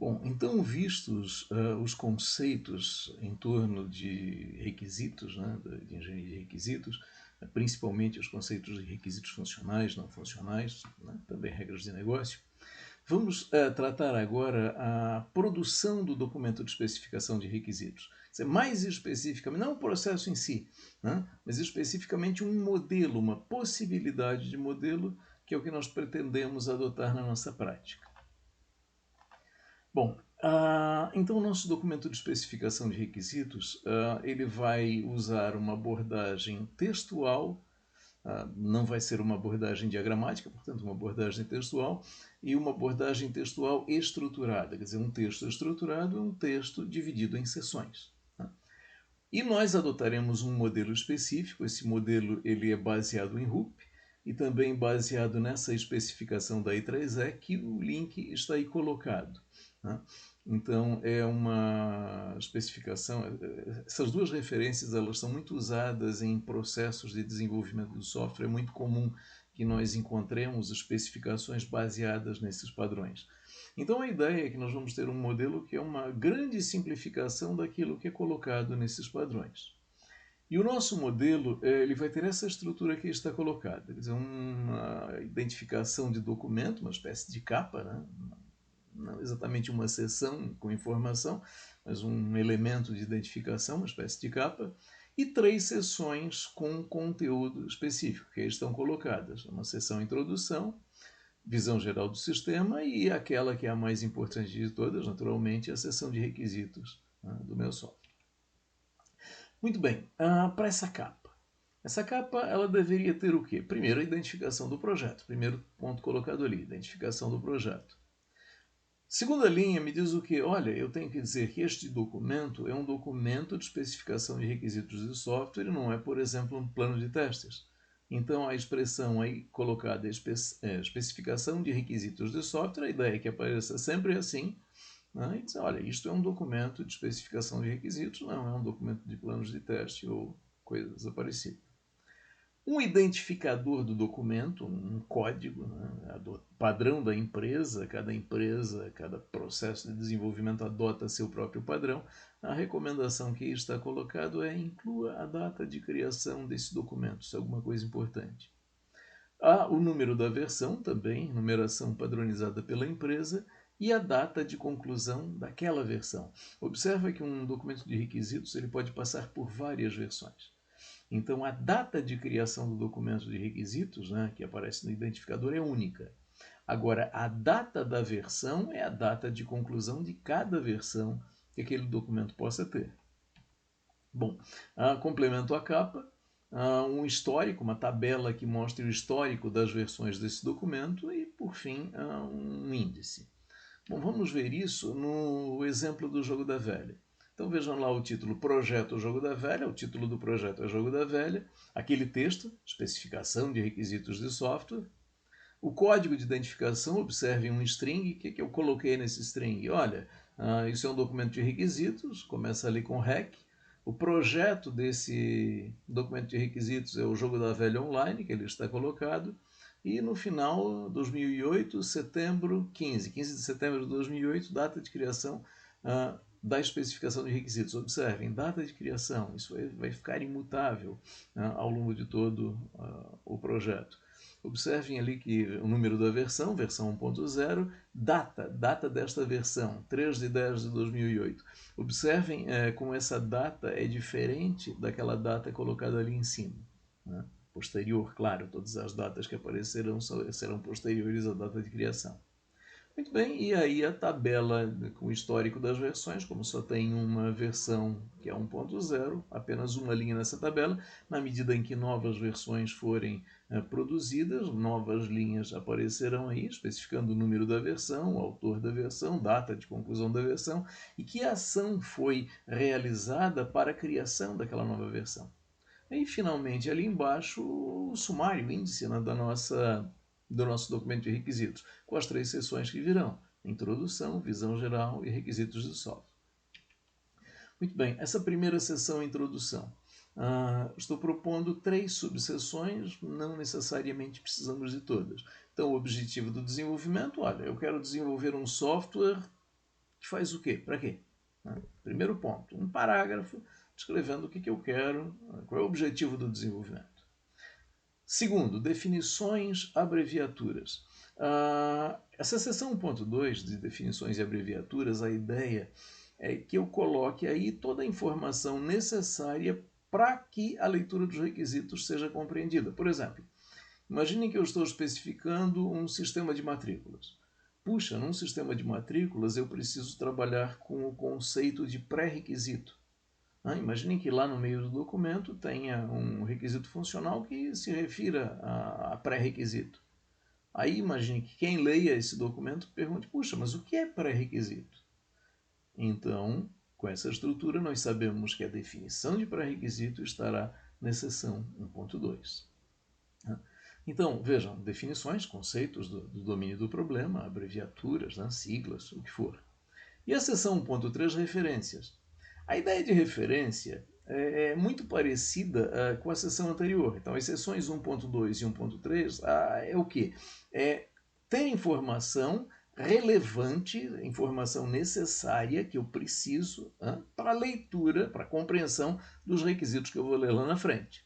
Bom, então vistos os conceitos em torno de requisitos, né, de engenharia de requisitos, principalmente os conceitos de requisitos funcionais, não funcionais, né, também regras de negócio, vamos tratar agora a produção do documento de especificação de requisitos. Mais especificamente, não o processo em si, né, mas especificamente um modelo, uma possibilidade de modelo, que é o que nós pretendemos adotar na nossa prática. Bom, então o nosso documento de especificação de requisitos, ele vai usar uma abordagem textual, não vai ser uma abordagem diagramática, portanto uma abordagem textual, e uma abordagem textual estruturada, quer dizer, um texto estruturado é um texto dividido em seções. E nós adotaremos um modelo específico, esse modelo ele é baseado em RUP, e também baseado nessa especificação da I3E, que o link está aí colocado. Então, é uma especificação, essas duas referências elas são muito usadas em processos de desenvolvimento do software, é muito comum que nós encontremos especificações baseadas nesses padrões. Então, a ideia é que nós vamos ter um modelo que é uma grande simplificação daquilo que é colocado nesses padrões. E o nosso modelo ele vai ter essa estrutura que está colocada, quer dizer, uma identificação de documento, uma espécie de capa, né? Não exatamente uma seção com informação, mas um elemento de identificação, uma espécie de capa, e 3 seções com conteúdo específico, que aí estão colocadas. Uma seção introdução, visão geral do sistema e aquela que é a mais importante de todas, naturalmente, a seção de requisitos, né, do meu software. Muito bem, para essa capa. Essa capa ela deveria ter o quê? Primeiro, a identificação do projeto. Primeiro ponto colocado ali, identificação do projeto. Segunda linha me diz o quê? Olha, eu tenho que dizer que este documento é um documento de especificação de requisitos de software e não é, por exemplo, um plano de testes. Então, a expressão aí colocada é especificação de requisitos de software, a ideia é que apareça sempre assim, né? E dizer, olha, isto é um documento de especificação de requisitos, não é um documento de planos de teste ou coisas parecidas. Um identificador do documento, um código, né, padrão da empresa, cada processo de desenvolvimento adota seu próprio padrão. A recomendação que está colocado é inclua a data de criação desse documento, isso é alguma coisa importante. Há o número da versão também, numeração padronizada pela empresa, e a data de conclusão daquela versão. Observa que um documento de requisitos ele pode passar por várias versões. Então, a data de criação do documento de requisitos, né, que aparece no identificador, é única. Agora, a data da versão é a data de conclusão de cada versão que aquele documento possa ter. Bom, complemento a capa, um histórico, uma tabela que mostre o histórico das versões desse documento e, por fim, um índice. Bom, vamos ver isso no exemplo do jogo da velha. Então vejam lá o título Projeto Jogo da Velha, o título do projeto é Jogo da Velha, aquele texto, especificação de requisitos de software, o código de identificação, observem um string, o que eu coloquei nesse string? Olha, isso é um documento de requisitos, começa ali com REC, o projeto desse documento de requisitos é o Jogo da Velha Online, que ele está colocado, e no final, 2008, setembro 15 de setembro de 2008, data de criação da especificação de requisitos. Observem, data de criação, isso vai ficar imutável ao longo de todo o projeto. Observem ali que o número da versão 1.0, data desta versão, 3 de 10 de 2008. Observem como essa data é diferente daquela data colocada ali em cima, né? Posterior, claro, todas as datas que aparecerão serão posteriores à data de criação. Muito bem, e aí a tabela com o histórico das versões, como só tem uma versão que é 1.0, apenas uma linha nessa tabela, na medida em que novas versões forem produzidas, novas linhas aparecerão aí, especificando o número da versão, o autor da versão, data de conclusão da versão e que ação foi realizada para a criação daquela nova versão. E finalmente ali embaixo o sumário, o índice do nosso documento de requisitos, com as 3 seções que virão: introdução, visão geral e requisitos de software. Muito bem, essa primeira seção, introdução. Estou propondo 3 subseções, não necessariamente precisamos de todas. Então, o objetivo do desenvolvimento, olha, eu quero desenvolver um software que faz o quê? Para quê? Primeiro ponto, um parágrafo descrevendo o que eu quero, qual é o objetivo do desenvolvimento. Segundo, definições, abreviaturas. Essa seção 1.2 de definições e abreviaturas, a ideia é que eu coloque aí toda a informação necessária para que a leitura dos requisitos seja compreendida. Por exemplo, imaginem que eu estou especificando um sistema de matrículas. Puxa, num sistema de matrículas eu preciso trabalhar com o conceito de pré-requisito. Imaginem que lá no meio do documento tenha um requisito funcional que se refira a pré-requisito. Aí imagine que quem leia esse documento pergunte, puxa, mas o que é pré-requisito? Então, com essa estrutura, nós sabemos que a definição de pré-requisito estará na seção 1.2. Então, vejam, definições, conceitos do domínio do problema, abreviaturas, siglas, o que for. E a seção 1.3, referências. A ideia de referência é muito parecida com a seção anterior. Então, as seções 1.2 e 1.3 é o quê? É ter informação relevante, informação necessária que eu preciso para a leitura, para a compreensão dos requisitos que eu vou ler lá na frente.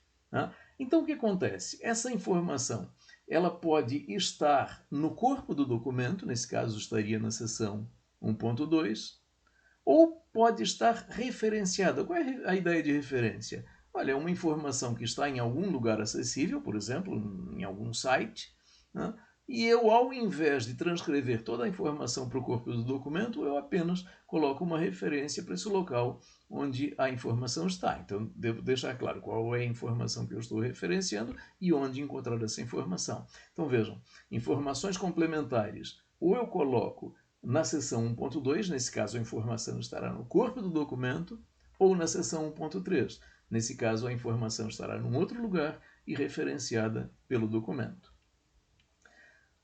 Então, o que acontece? Essa informação ela pode estar no corpo do documento, nesse caso estaria na seção 1.2, ou pode estar referenciada. Qual é a ideia de referência? Olha, é uma informação que está em algum lugar acessível, por exemplo, em algum site, e eu, ao invés de transcrever toda a informação para o corpo do documento, eu apenas coloco uma referência para esse local onde a informação está. Então, devo deixar claro qual é a informação que eu estou referenciando e onde encontrar essa informação. Então, vejam, informações complementares. Ou eu coloco na seção 1.2, nesse caso a informação estará no corpo do documento, ou na seção 1.3. Nesse caso, a informação estará num outro lugar e referenciada pelo documento.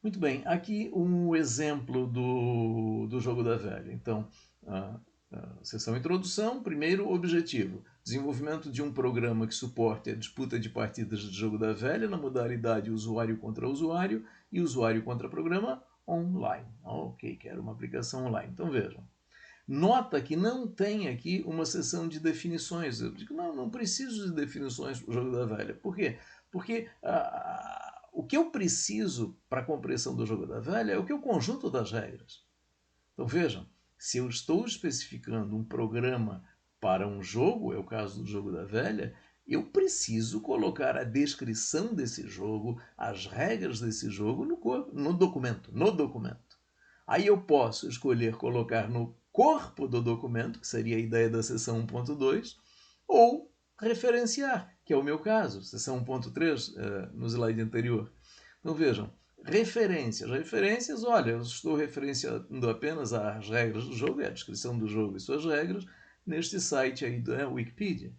Muito bem, aqui um exemplo do jogo da velha. Então, seção introdução, primeiro objetivo, desenvolvimento de um programa que suporte a disputa de partidas de jogo da velha na modalidade usuário contra usuário e usuário contra programa online. Ok, quero uma aplicação online. Então vejam. Nota que não tem aqui uma seção de definições. Eu digo, não preciso de definições para o jogo da velha. Por quê? Porque o que eu preciso para a compreensão do jogo da velha é o que é o conjunto das regras. Então vejam, se eu estou especificando um programa para um jogo, é o caso do jogo da velha, eu preciso colocar a descrição desse jogo, as regras desse jogo no documento. Aí eu posso escolher colocar no corpo do documento, que seria a ideia da seção 1.2, ou referenciar, que é o meu caso, seção 1.3, no slide anterior. Então vejam, referências, olha, eu estou referenciando apenas as regras do jogo, é a descrição do jogo e suas regras, neste site aí da Wikipedia.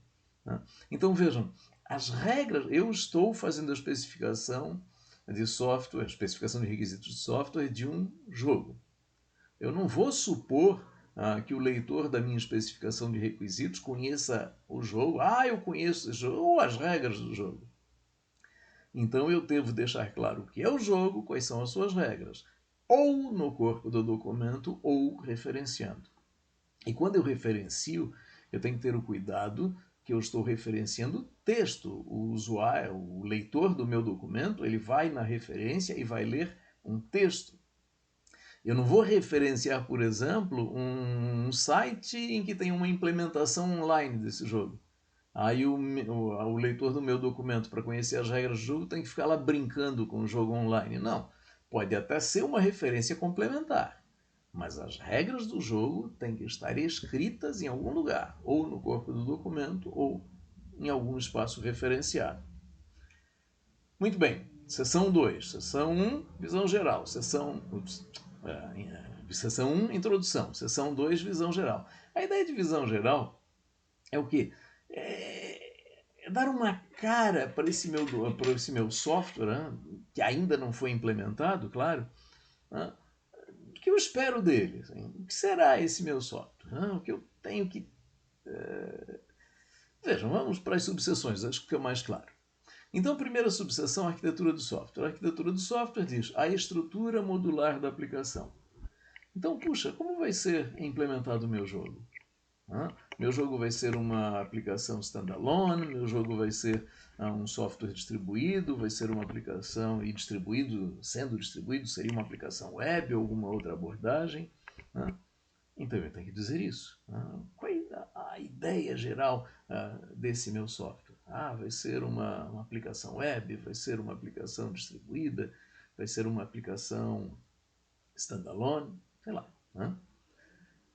Então vejam, as regras, eu estou fazendo a especificação de software, especificação de requisitos de software de um jogo. Eu não vou supor que o leitor da minha especificação de requisitos conheça o jogo. Eu conheço esse jogo, ou as regras do jogo. Então eu devo deixar claro o que é o jogo, quais são as suas regras, ou no corpo do documento, ou referenciando. E quando eu referencio, eu tenho que ter o cuidado que eu estou referenciando texto. O usuário, o leitor do meu documento, ele vai na referência e vai ler um texto. Eu não vou referenciar, por exemplo, um site em que tem uma implementação online desse jogo. Aí o leitor do meu documento, para conhecer as regras do jogo, tem que ficar lá brincando com o jogo online. Não, pode até ser uma referência complementar, mas as regras do jogo têm que estar escritas em algum lugar, ou no corpo do documento, ou em algum espaço referenciado. Muito bem, seção 2. Seção 1, visão geral. Seção 1, introdução. Seção 2, visão geral. A ideia de visão geral é o quê? É dar uma cara para esse meu software, que ainda não foi implementado, claro. O que eu espero dele? O que será esse meu software? O que eu tenho que... Vejam, vamos para as subseções, acho que fica mais claro. Então, a primeira subseção, a arquitetura do software. A arquitetura do software diz a estrutura modular da aplicação. Então, puxa, como vai ser implementado o meu jogo? Meu jogo vai ser uma aplicação standalone, meu jogo vai ser um software distribuído, vai ser uma aplicação e distribuído, sendo distribuído, seria uma aplicação web ou alguma outra abordagem. Então eu tenho que dizer isso. Qual é a ideia geral desse meu software? Vai ser uma aplicação web, vai ser uma aplicação distribuída, vai ser uma aplicação standalone, sei lá.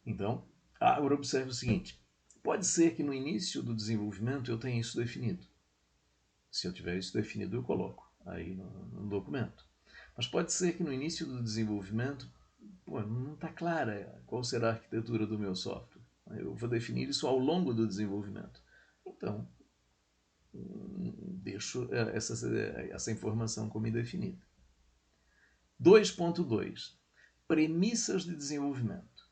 Então, agora observe o seguinte. Pode ser que no início do desenvolvimento eu tenha isso definido. Se eu tiver isso definido, eu coloco aí no documento. Mas pode ser que no início do desenvolvimento não está clara qual será a arquitetura do meu software. Eu vou definir isso ao longo do desenvolvimento. Então, deixo essa informação como indefinida. 2.2. Premissas de desenvolvimento.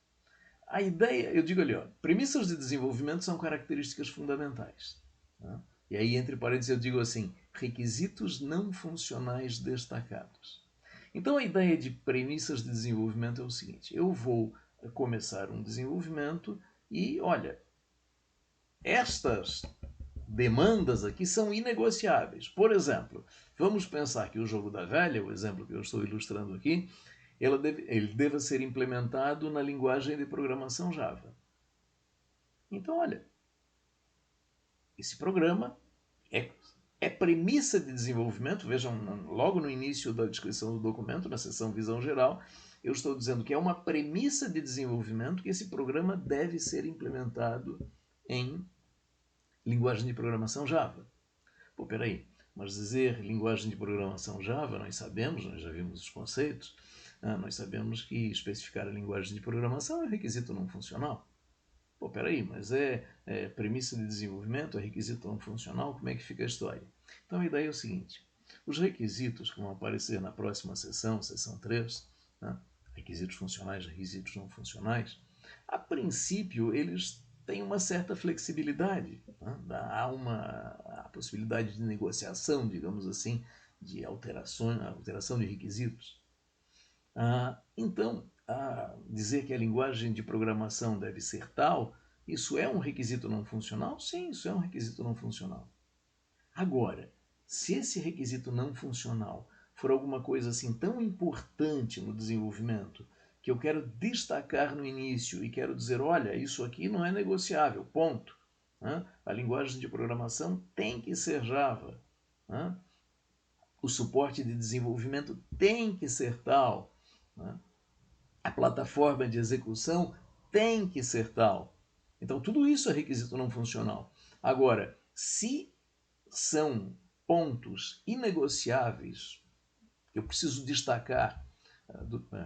A ideia, eu digo ali, premissas de desenvolvimento são características fundamentais. E aí, entre parênteses, eu digo assim, requisitos não funcionais destacados. Então, a ideia de premissas de desenvolvimento é o seguinte, eu vou começar um desenvolvimento e, olha, estas demandas aqui são inegociáveis. Por exemplo, vamos pensar que o jogo da velha, o exemplo que eu estou ilustrando aqui, ele deva ser implementado na linguagem de programação Java. Então, olha, esse programa é premissa de desenvolvimento. Vejam, logo no início da descrição do documento, na seção Visão Geral, eu estou dizendo que é uma premissa de desenvolvimento que esse programa deve ser implementado em linguagem de programação Java. Pô, peraí, mas dizer linguagem de programação Java, nós sabemos, nós já vimos os conceitos, nós sabemos que especificar a linguagem de programação é requisito não funcional. Pô, peraí, mas é premissa de desenvolvimento, é requisito não funcional, como é que fica a história? Então a ideia é o seguinte, os requisitos que vão aparecer na próxima seção 3, requisitos funcionais, requisitos não funcionais, a princípio eles têm uma certa flexibilidade, há a possibilidade de negociação, digamos assim, de alteração de requisitos. Então, dizer que a linguagem de programação deve ser tal, isso é um requisito não funcional? Sim, isso é um requisito não funcional. Agora, se esse requisito não funcional for alguma coisa assim tão importante no desenvolvimento que eu quero destacar no início e quero dizer, olha, isso aqui não é negociável, ponto. A linguagem de programação tem que ser Java. O suporte de desenvolvimento tem que ser tal. A plataforma de execução tem que ser tal. Então, tudo isso é requisito não funcional. Agora, se são pontos inegociáveis que eu preciso destacar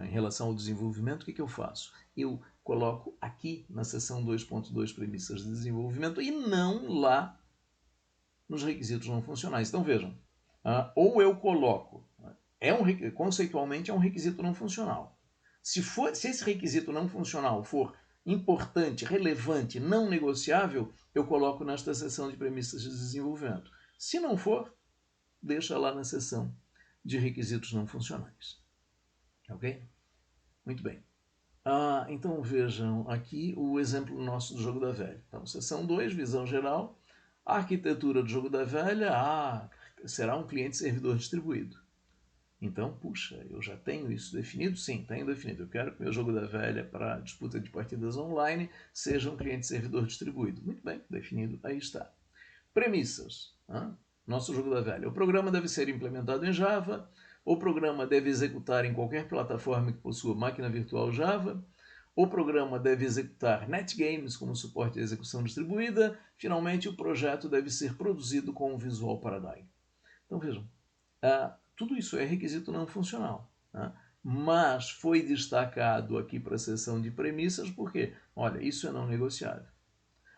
em relação ao desenvolvimento, o que eu faço? Eu coloco aqui na seção 2.2 premissas de desenvolvimento e não lá nos requisitos não funcionais. Então vejam, ou eu coloco, conceitualmente é um requisito não funcional. Se esse requisito não funcional for importante, relevante, não negociável, eu coloco nesta seção de premissas de desenvolvimento. Se não for, deixa lá na seção de requisitos não funcionais. Ok? Muito bem. Então vejam aqui o exemplo nosso do jogo da velha. Então, seção 2, visão geral. A arquitetura do jogo da velha será um cliente-servidor distribuído. Então, puxa, eu já tenho isso definido? Sim, tenho definido. Eu quero que meu jogo da velha para disputa de partidas online seja um cliente-servidor distribuído. Muito bem, definido, aí está. Premissas. Nosso jogo da velha. O programa deve ser implementado em Java. O programa deve executar em qualquer plataforma que possua máquina virtual Java. O programa deve executar NetGames como suporte de execução distribuída. Finalmente, o projeto deve ser produzido com o Visual Paradigm. Então, vejam, tudo isso é requisito não funcional. Mas foi destacado aqui para a seção de premissas porque, olha, isso é não negociável.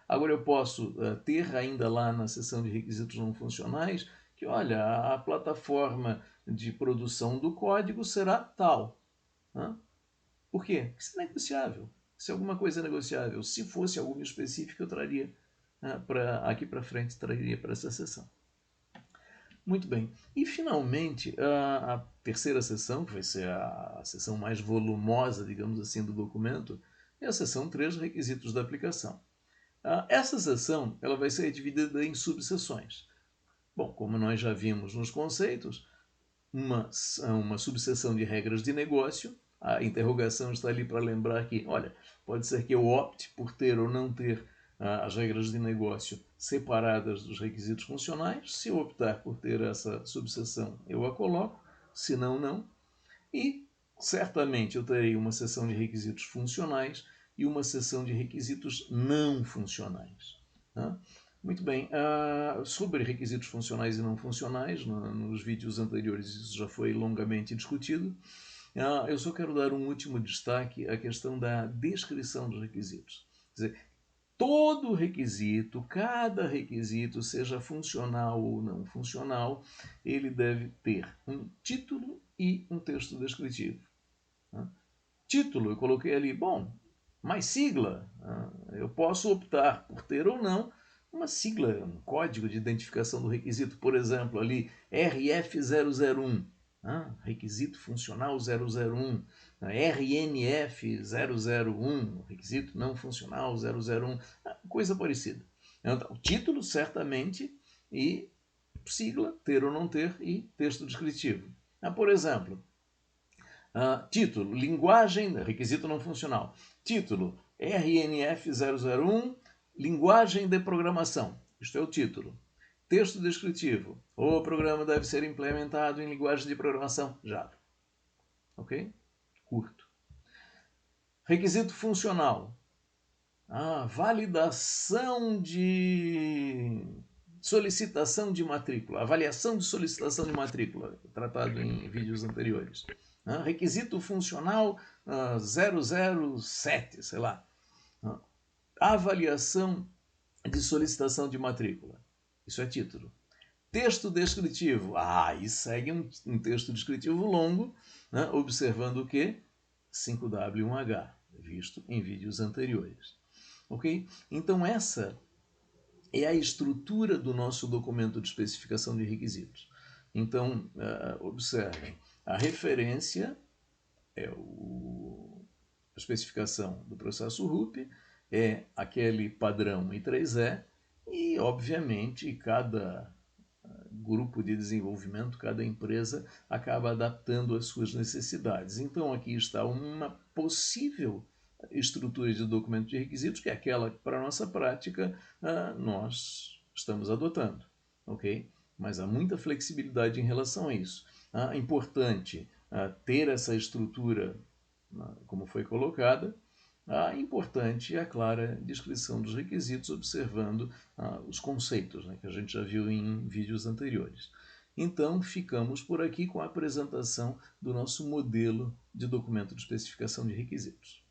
Agora eu posso ter ainda lá na seção de requisitos não funcionais que, olha, a plataforma de produção do código será tal. Por quê? Porque isso é negociável. Se alguma coisa é negociável, se fosse algo específico, eu traria aqui para frente, traria para essa seção. Muito bem. E, finalmente, a terceira seção, que vai ser a seção mais volumosa, digamos assim, do documento, é a seção 3, requisitos da aplicação. Essa seção ela vai ser dividida em subseções. Bom, como nós já vimos nos conceitos, uma subseção de regras de negócio. A interrogação está ali para lembrar que, olha, pode ser que eu opte por ter ou não ter as regras de negócio separadas dos requisitos funcionais. Se eu optar por ter essa subseção, eu a coloco, se não, não. E certamente eu terei uma seção de requisitos funcionais e uma seção de requisitos não funcionais. Tá? Muito bem, sobre requisitos funcionais e não funcionais, nos vídeos anteriores isso já foi longamente discutido. Eu só quero dar um último destaque à questão da descrição dos requisitos. Quer dizer, todo requisito, cada requisito, seja funcional ou não funcional, ele deve ter um título e um texto descritivo. Título, eu coloquei ali, bom, mais sigla. Eu posso optar por ter ou não uma sigla, um código de identificação do requisito, por exemplo, ali RF001, requisito funcional 001, RNF001, requisito não funcional 001, coisa parecida. Então, título, certamente, e sigla, ter ou não ter, e texto descritivo. Por exemplo, título, linguagem, requisito não funcional. Título, RNF001, linguagem de programação. Isto é o título. Texto descritivo. O programa deve ser implementado em linguagem de programação Java. Ok? Curto. Requisito funcional. Validação de solicitação de matrícula. Avaliação de solicitação de matrícula, tratado em vídeos anteriores. Requisito funcional 007, sei lá. Avaliação de solicitação de matrícula. Isso é título. Texto descritivo. E segue um texto descritivo longo, observando o que? 5W1H, visto em vídeos anteriores. Ok? Então, essa é a estrutura do nosso documento de especificação de requisitos. Então, observem, a referência é a especificação do processo RUP, é aquele padrão I3E, e, obviamente, cada grupo de desenvolvimento, cada empresa acaba adaptando às suas necessidades. Então, aqui está uma possível estrutura de documento de requisitos, que é aquela que, para a nossa prática, nós estamos adotando. Ok? Mas há muita flexibilidade em relação a isso. É importante ter essa estrutura como foi colocada. Importante é a clara descrição dos requisitos, observando os conceitos, que a gente já viu em vídeos anteriores. Então, ficamos por aqui com a apresentação do nosso modelo de documento de especificação de requisitos.